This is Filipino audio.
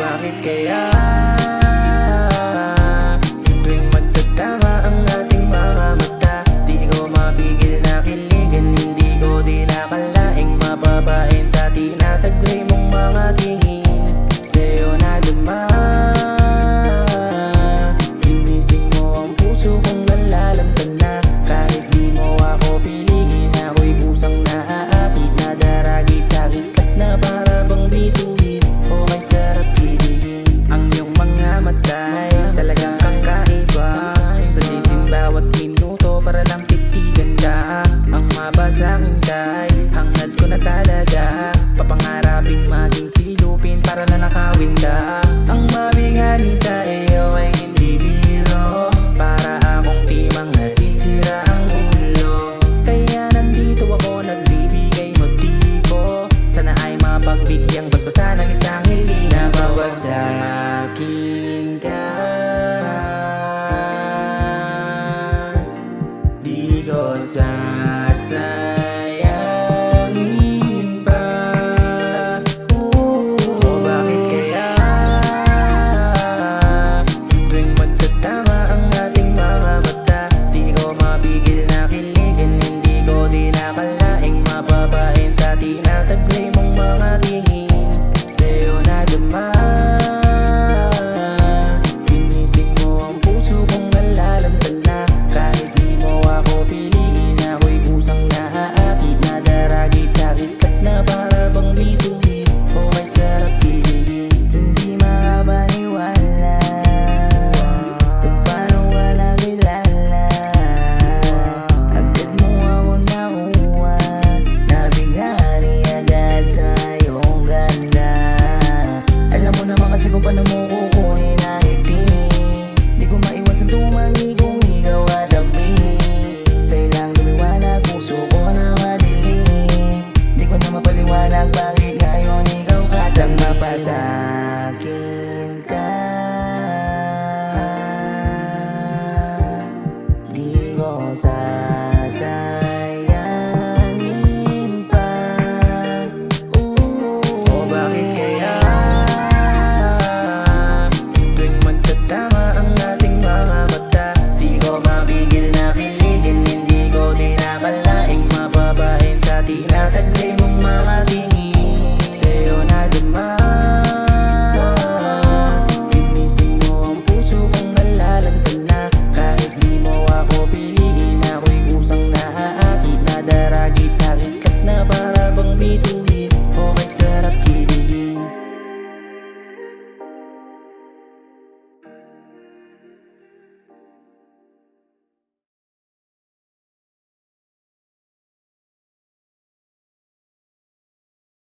bakit kaya sa tuwing magtatama ang ating mga mata, di ko mapigil na kiligan, hindi ko din akalaing mapapain sa tinataglay mong mga tingin. Sa'yo na ginising mo ang puso kong nalalamtan na, kahit di mo ako piliin, ako'y pusang naaakit, nadaragit sa kislap na para bang bituin. Oh, may sarap kiligin. Ang iyong mga mata ay talagang kakaiba, susulitin bawat minuto para lang titigan ka. Ang mabasangin ka ay hangad ko na talaga, papangarapin maging silupin para na nakawin ka. Ang mabighani sa iyo ay hindi biro, para akong timang nasisira ang ulo. Kaya nandito ako nagbibigay motibo, sana ay mapagbigyan basbasan ng isang hiling na bawat sa akin ka. Di ko sasayangin pa. O bakit kaya sa tuwing magtatama ang ating mga mata, di ko mapigil na kiligan, hindi ko din akalaing mapapain sa tinataglay mong mga tingin. Sa'yo na ginising mo ang puso kong nalalamtan na, kahit di mo ako piliin, ako'y pusang naaakit, nadaragit sa kislap na para bang bituin. Oh, may sarap kiligin. Hindi makapaniwala kung paano wala kilala, agad mo ako nakuha, nabighani agad sa iyong ganda. Alam mo naman kasi kung paano mo kukunin ang